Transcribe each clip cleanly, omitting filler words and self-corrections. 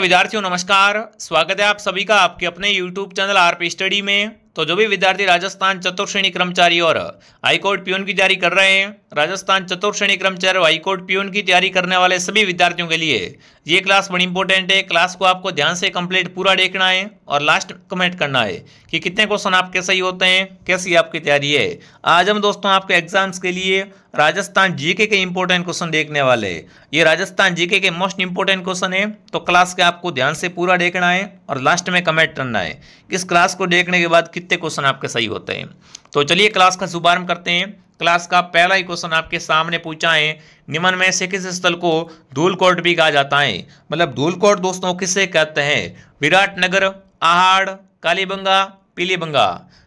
प्यारे विद्यार्थियों नमस्कार। स्वागत है आप सभी का आपके अपने YouTube चैनल आरपी स्टडी में। तो जो भी विद्यार्थी राजस्थान चतुर्थ श्रेणी कर्मचारी और हाईकोर्ट प्यून की तैयारी कर रहे हैं, राजस्थान चतुर्थ श्रेणी कर्मचारी और हाईकोर्ट प्यून की तैयारी करने वाले सभी विद्यार्थियों के लिए ये क्लास बड़ी इंपॉर्टेंट है। क्लास को आपको ध्यान से कंप्लीट पूरा देखना है और लास्ट कमेंट करना है कि कितने क्वेश्चन आपके सही होते हैं, कैसी आपकी तैयारी है। आज हम दोस्तों आपके एग्जाम्स के लिए राजस्थान जीके के इंपॉर्टेंट क्वेश्चन देखने वाले। ये राजस्थान जीके के मोस्ट इंपॉर्टेंट क्वेश्चन है, तो क्लास के आपको ध्यान से पूरा देखना है और लास्ट में कमेंट करना है इस क्लास को देखने के बाद कितने क्वेश्चन आपके सही होते हैं। तो चलिए क्लास का शुभारंभ करते हैं। क्लास का पहला ही क्वेश्चन आपके सामने पूछा है, निम्न में से किस स्थल को धूलकोट भी कहा जाता है। मतलब धूलकोट दोस्तों किसे कहते हैं? विराटनगर, आहड़, कालीबंगा, पीलीबंगा।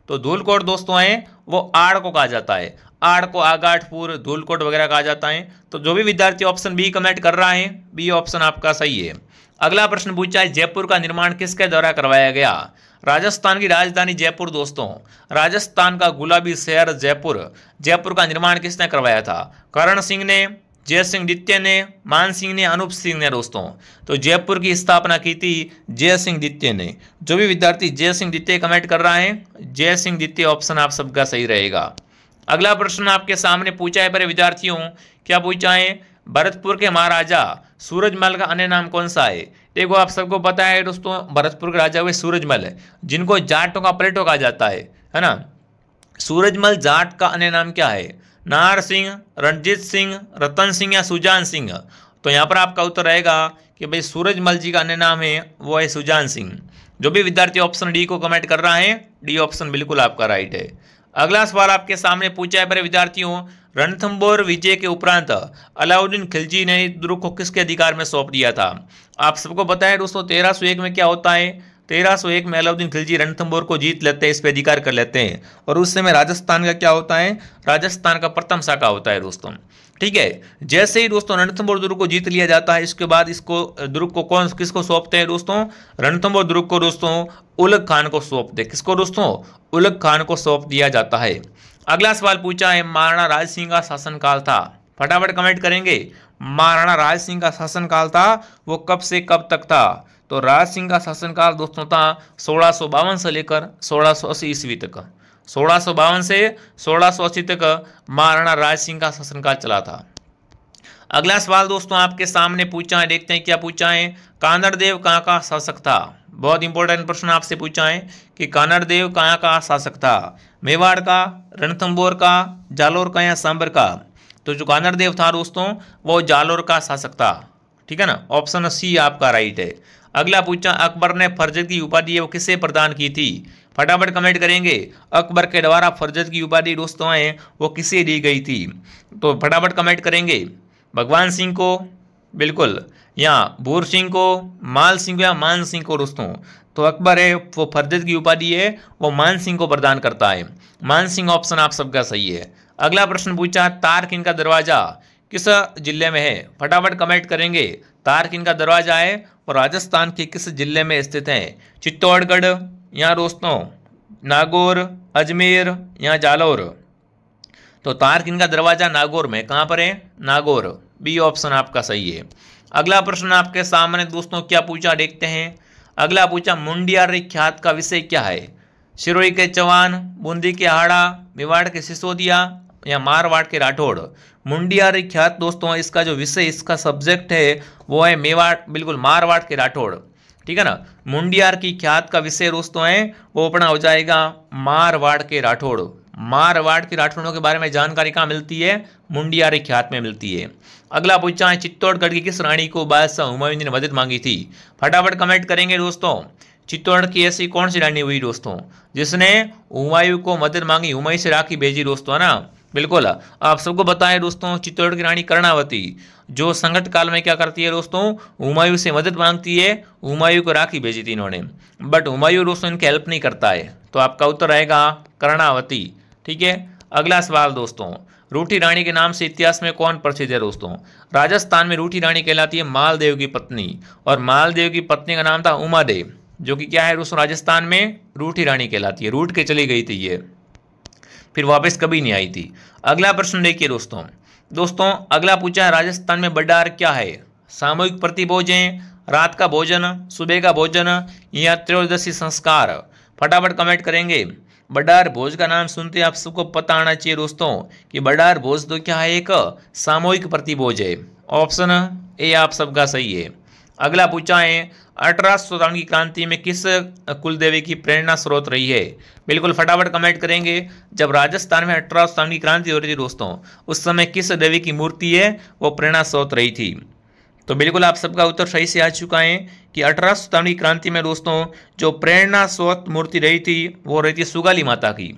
तो धूलकोट दोस्तों है वो आड़ को कहा जाता है। आड़ को आगाठपुर, धूलकोट वगैरह कहा जाता है। तो जो भी विद्यार्थी ऑप्शन बी कमेंट कर रहा है, बी ऑप्शन आपका सही है। अगला प्रश्न पूछा है, जयपुर का निर्माण किसके द्वारा करवाया गया। राजस्थान की राजधानी जयपुर दोस्तों, राजस्थान का गुलाबी शहर जयपुर, जयपुर का निर्माण किसने करवाया था? करण सिंह ने, जय सिंह द्वितीय ने, मान सिंह ने, अनूप सिंह ने दोस्तों। तो जयपुर की स्थापना की थी जय सिंह द्वितीय ने। जो भी विद्यार्थी जय सिंह द्वितीय कमेंट कर रहा है, जय सिंह द्वितीय ऑप्शन आप सबका सही रहेगा। अगला प्रश्न आपके सामने पूछा है पर विद्यार्थियों, क्या पूछा है? भरतपुर के महाराजा सूरजमल का अन्य नाम कौन सा है? देखो आप सबको पता है दोस्तों, भरतपुर के राजा हुए सूरजमल है, जिनको जाटों का पलटो कहा जाता है ना। सूरजमल जाट का अन्य नाम क्या है? नाहर सिंह, रणजीत सिंह, रतन सिंह या सुजान सिंह। तो यहाँ पर आपका उत्तर रहेगा कि भाई सूरजमल जी का अन्य नाम है वो है सुजान सिंह। जो भी विद्यार्थी ऑप्शन डी को कमेंट कर रहा है, डी ऑप्शन बिल्कुल आपका राइट है। अगला सवाल आपके सामने पूछा है पर विद्यार्थियों, रणथंभौर विजय के उपरांत अलाउद्दीन खिलजी ने दुर्ग को किसके अधिकार में सौंप दिया था? आप सबको पता है दोस्तों 1301 में क्या होता है? 1301 में अलाउद्दीन खिलजी रणथंभौर को जीत लेते हैं, इस पर अधिकार कर लेते हैं और उस समय राजस्थान का क्या होता है? राजस्थान का प्रथम शाखा होता है दोस्तों। ठीक है, जैसे ही दोस्तों रणथंभौर दुर्ग को जीत लिया जाता है, इसके बाद इसको दुर्ग को किसको सौंपते हैं दोस्तों? रणथंभौर दुर्ग को दोस्तों उलग खान को सौंपते हैं। किसको दोस्तों? उलग खान को सौंप दिया जाता है। अगला सवाल पूछा है, महाराणा राज सिंह का शासनकाल था। फटाफट कमेंट करेंगे। महाराणा राज सिंह का शासनकाल था वो कब से कब तक था? तो राज सिंह का शासनकाल दोस्तों था 1652 से लेकर 1680 ईस्वी तक। 1652 से 1680 तक महाराणा राज सिंह का शासनकाल चला था। अगला सवाल दोस्तों आपके सामने पूछा है, देखते हैं क्या पूछा है। कानड़ देव कहाँ का शासक था? बहुत इंपॉर्टेंट प्रश्न आपसे पूछा है कि कानड़ देव कहाँ का शासक था? मेवाड़ का, रणथंभौर का, जालोर का या सांबर का? तो जो कानड़ देव था दोस्तों वो जालोर का शासक था। ठीक है ना, ऑप्शन सी आपका राइट है। अगला पूछा, अकबर ने फरजत की उपाधि वो किसे प्रदान की थी? फटाफट कमेंट करेंगे। अकबर के द्वारा फरजत की उपाधि दोस्तों है वो किसे दी गई थी? तो फटाफट कमेंट करेंगे। भगवान सिंह को बिल्कुल, या भूर सिंह को, माल सिंह या मान सिंह को दोस्तों। तो अकबर है वो फरजत की उपाधि है वो मान सिंह को प्रदान करता है। मान सिंह ऑप्शन आप सबका सही है। अगला प्रश्न पूछा, तारकिन का दरवाजा किस जिले में है? फटाफट कमेंट करेंगे। तारकिन का दरवाजा है वो राजस्थान के किस जिले में स्थित है? चित्तौड़गढ़ या दोस्तों नागौर, अजमेर या जालौर? तो तारकिन का दरवाजा नागौर में। कहाँ पर है? नागौर। बी ऑप्शन आपका सही है। अगला प्रश्न आपके सामने दोस्तों क्या पूछा देखते हैं। अगला पूछा, मुंडियारी ख्यात का विषय क्या है? सिरोही के चौहान, बूंदी के हाड़ा, मेवाड़ के सिसोदिया या मारवाड़ के राठौड़? मुंडियारी ख्यात दोस्तों इसका जो विषय, इसका सब्जेक्ट है वो है मेवाड़, बिल्कुल मारवाड़ के राठौड़। ठीक है ना, मुंडियार की ख्यात का विषय दोस्तों है वो अपना हो जाएगा मारवाड़ के राठौड़। मारवाड़ के राठौड़ों के बारे में जानकारी कहाँ मिलती है? मुंडियारी ख्यात में मिलती है। अगला पूछा है, चित्तौड़गढ़ की किस रानी को बादशाह हुमायूं ने मदद मांगी थी? फटाफट कमेंट करेंगे दोस्तों। चित्तौड़गढ़ की ऐसी कौन सी रानी हुई दोस्तों जिसने हुमायूं को मदद मांगी, हुमायूं से राखी भेजी दोस्तों, है ना? बिल्कुल, आप सबको बताएं दोस्तों, चित्तौड़गढ़ की रानी कर्णावती जो संकट काल में क्या करती है दोस्तों? हुमायूं से मदद मांगती है। हुमायूं को राखी भेजी थी इन्होंने, बट हुमायूं दोस्तों इनकी हेल्प नहीं करता है। तो आपका उत्तर रहेगा कर्णावती। ठीक है। अगला सवाल दोस्तों, रूठी रानी के नाम से इतिहास में कौन प्रसिद्ध है दोस्तों? राजस्थान में रूठी रानी कहलाती है मालदेव की पत्नी, और मालदेव की पत्नी का नाम था उमादेव, जो कि क्या है दोस्तों राजस्थान में रूठी रानी कहलाती है। रूठ के चली गई थी ये, फिर वापस कभी नहीं आई थी। अगला प्रश्न देखिए दोस्तों, अगला पूछा है, राजस्थान में बड्डार क्या है? सामूहिक प्रतिभोज हैं, रात का भोजन, सुबह का भोजन या त्रयोदशी संस्कार? फटाफट कमेंट करेंगे। बड़ार भोज का नाम सुनते आप सबको पता आना चाहिए दोस्तों कि बड़ार भोज तो क्या है, एक सामूहिक प्रतिभोज है। ऑप्शन ए आप सबका सही है। अगला पूछा है 1857 की क्रांति में किस कुलदेवी की प्रेरणा स्रोत रही है? बिल्कुल फटाफट कमेंट करेंगे। जब राजस्थान में 1857 की क्रांति हो रही थी दोस्तों, उस समय किस देवी की मूर्ति है वो प्रेरणा स्रोत रही थी? तो बिल्कुल आप सबका उत्तर सही से आ चुका है कि 1857 की क्रांति में दोस्तों जो प्रेरणा स्रोत मूर्ति रही थी वो रही थी सुगाली माता की।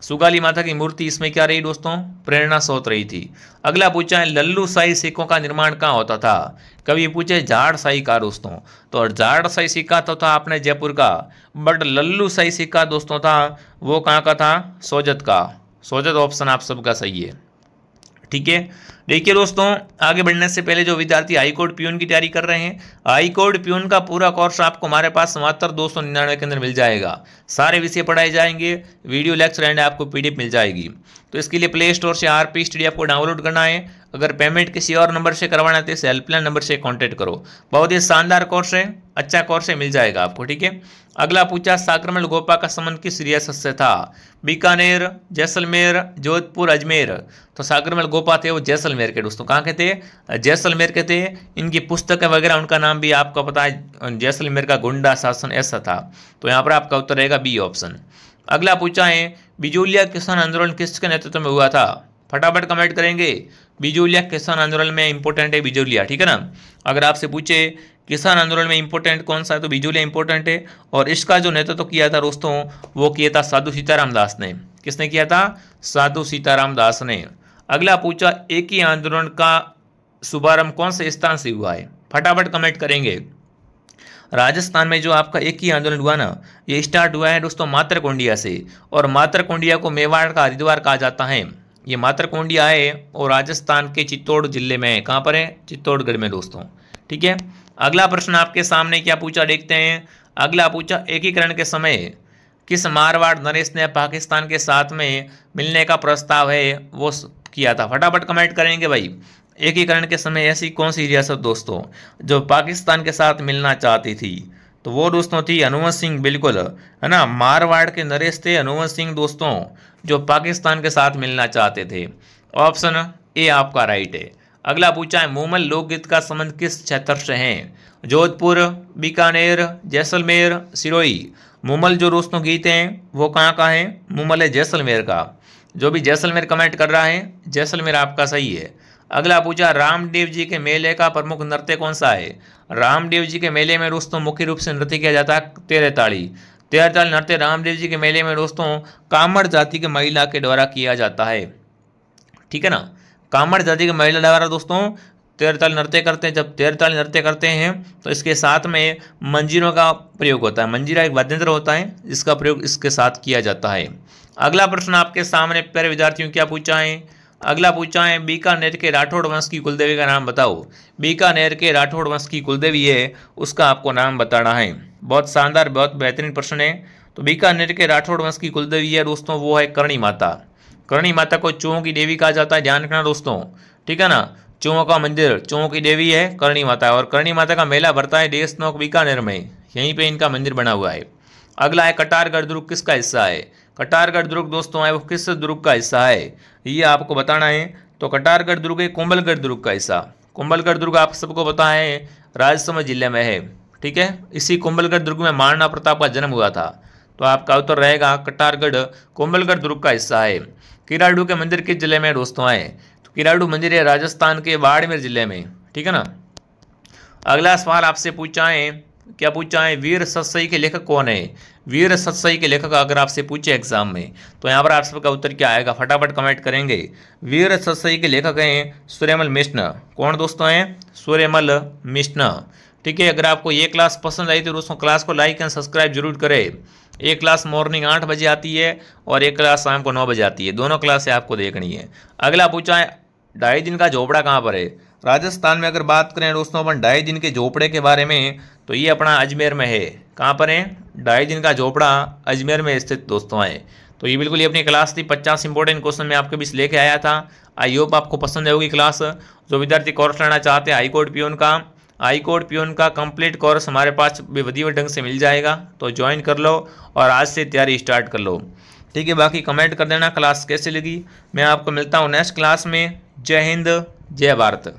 सुगाली माता की मूर्ति इसमें क्या रही दोस्तों? प्रेरणा स्रोत रही थी। अगला पूछा है लल्लू शाही सिक्कों का निर्माण कहाँ होता था? कभी पूछे झाड़ शाही का दोस्तों, तो झाड़ शाही सिक्का तो था अपने जयपुर का, बट लल्लू शाही सिक्का दोस्तों था वो कहाँ का था? सोजत का। सोजत ऑप्शन आप सबका सही है। ठीक है, देखिए दोस्तों आगे बढ़ने से पहले जो विद्यार्थी हाईकोर्ट प्यून की तैयारी कर रहे हैं, हाईकोर्ट प्यून का पूरा कोर्स आपको हमारे पास मात्र 299 के अंदर मिल जाएगा। सारे विषय पढ़ाए जाएंगे, वीडियो लेक्चर एंड आपको पीडीएफ मिल जाएगी। तो इसके लिए प्ले स्टोर से आरपी स्टडी आपको डाउनलोड करना है। अगर पेमेंट किसी और नंबर से करवाना है तो इस हेल्पलाइन नंबर से कॉन्टैक्ट करो। बहुत ही शानदार कोर्स है, अच्छा कोर्स है, मिल जाएगा आपको। ठीक है, अगला पूछा साक्रमल गोपा का संबंध किस रियासत से था? बीकानेर, जैसलमेर, जोधपुर, अजमेर। तो साक्रमल गोपा थे वो जैसलमेर के दोस्तों। कहाँ के थे? जैसलमेर के थे। इनकी पुस्तकें वगैरह उनका नाम भी आपको पता है, जैसलमेर का गुंडा शासन ऐसा था। तो यहाँ पर आपका उत्तर रहेगा बी ऑप्शन। अगला पूछा है बिजूलिया किसान आंदोलन किसके नेतृत्व में हुआ था? फटाफट कमेंट करेंगे। बिजूलिया किसान आंदोलन में इंपॉर्टेंट है बिजूलिया, ठीक है ना। अगर आपसे पूछे किसान आंदोलन में इंपॉर्टेंट कौन सा है तो बिजूलिया इंपॉर्टेंट है। और इसका जो नेतृत्व किया था दोस्तों वो किया था साधु सीताराम दास ने। किसने किया था? साधु सीताराम दास ने। अगला पूछा एक ही आंदोलन का शुभारंभ कौन से स्थान से हुआ है? फटाफट कमेंट करेंगे। राजस्थान में जो आपका एक ही आंदोलन हुआ ना, ये स्टार्ट हुआ है दोस्तों मातरकुंडिया से। और मातरकुंडिया को मेवाड़ का हरिद्वार कहा जाता है। ये मातरकुंडिया है और राजस्थान के चित्तौड़ जिले में है। कहाँ पर है? चित्तौड़गढ़ में दोस्तों। ठीक है, अगला प्रश्न आपके सामने क्या पूछा देखते हैं। अगला पूछा एकीकरण के समय किस मारवाड़ नरेश ने पाकिस्तान के साथ में मिलने का प्रस्ताव है वो किया था? फटाफट कमेंट करेंगे भाई। एकीकरण के समय ऐसी कौन सी रियासत दोस्तों जो पाकिस्तान के साथ मिलना चाहती थी? तो वो दोस्तों थी हनुमंत सिंह, बिल्कुल है ना। मारवाड़ के नरेश थे हनुमंत सिंह दोस्तों जो पाकिस्तान के साथ मिलना चाहते थे। ऑप्शन ए आपका राइट है। अगला पूछा है मूमल लोकगीत का संबंध किस क्षेत्र से है? जोधपुर, बीकानेर, जैसलमेर, सिरोही। मूमल जो दोस्तों गीत हैं वो कहाँ का है? मूमल है जैसलमेर का। जो भी जैसलमेर कमेंट कर रहा है जैसलमेर आपका सही है। अगला पूछा रामदेव जी के मेले का प्रमुख नृत्य कौन सा है? रामदेव जी के मेले में दोस्तों मुख्य रूप से नृत्य किया जाता है तेरताली। तेरताली नृत्य रामदेव जी के मेले में दोस्तों कामड़ जाति के महिला के द्वारा किया जाता है। ठीक है ना, कामड़ जाति के महिला द्वारा दोस्तों तेरताली नृत्य करते हैं। जब तेरताली नृत्य करते हैं तो इसके साथ में मंजीरों का प्रयोग होता है। मंजीरा एक वाद्य यंत्र होता है जिसका प्रयोग इसके साथ किया जाता है। अगला प्रश्न आपके सामने प्यारे विद्यार्थियों क्या पूछा है? अगला पूछा है बीकानेर के राठौड़ वंश की कुलदेवी का नाम बताओ। बीकानेर के राठौड़ वंश की कुलदेवी है उसका आपको नाम बताना है। बहुत शानदार, बहुत बेहतरीन प्रश्न है। तो बीकानेर के राठौड़ वंश की कुलदेवी है दोस्तों वो है करणी माता। करणी माता को चौहों की देवी कहा जाता है, ध्यान रखना दोस्तों। ठीक है ना, चौहों का मंदिर, चौहों की देवी है करणी माता। और करणी माता का मेला भरता है देशनोक बीकानेर में, यहीं पे इनका मंदिर बना हुआ है। अगला है कटारगढ़ दुर्ग किसका हिस्सा है? कटारगढ़ दुर्ग दोस्तों है वो किस दुर्ग का हिस्सा है ये आपको बताना है। तो कटारगढ़ दुर्ग है कुंभलगढ़ दुर्ग का हिस्सा। कुंभलगढ़ दुर्ग आप सबको पता है राजसमंद जिले में है। ठीक है, इसी कुंभलगढ़ दुर्ग में महाराणा प्रताप का जन्म हुआ था। तो आपका उत्तर रहेगा कटारगढ़ कुंभलगढ़ दुर्ग का हिस्सा है। किराडू के मंदिर किस जिले में दोस्तों है? तो किराडू मंदिर है राजस्थान के बाड़मेर जिले में। ठीक है ना। अगला सवाल आपसे पूछा है, क्या पूछा है वीर सतसई के लेखक कौन है? वीर सतसई के लेखक अगर आपसे पूछे एग्जाम में तो यहाँ पर आप सबका उत्तर क्या आएगा? फटाफट कमेंट करेंगे। वीर सतसई के लेखक हैं सूर्यमल मिश्न। कौन दोस्तों हैं? सूर्यमल मिश्न। ठीक है, अगर आपको ये क्लास पसंद आई तो दोस्तों क्लास को लाइक एंड सब्सक्राइब जरूर करें। एक क्लास मॉर्निंग 8 बजे आती है और एक क्लास शाम को 9 बजे आती है, दोनों क्लासें आपको देखनी है। अगला पूछा है 2.5 दिन का झोपड़ा कहाँ पर है? राजस्थान में अगर बात करें दोस्तों अपन 2.5 दिन के झोपड़े के बारे में तो ये अपना अजमेर में है। कहाँ पर है? 2.5 दिन का झोपड़ा अजमेर में स्थित दोस्तों है। तो ये बिल्कुल ये अपनी क्लास थी। 50 इंपॉर्टेंट क्वेश्चन मैं आपके बीच लेके आया था। आई होप आपको पसंद होगी क्लास। जो विद्यार्थी कोर्स लेना चाहते हैं हाईकोर्ट पियून का हाई कोर्ट पियून का कंप्लीट कोर्स हमारे पास विधिवत ढंग से मिल जाएगा, तो ज्वाइन कर लो और आज से तैयारी स्टार्ट कर लो। ठीक है, बाकी कमेंट कर देना क्लास कैसी लगी। मैं आपको मिलता हूँ नेक्स्ट क्लास में। जय हिंद, जय भारत।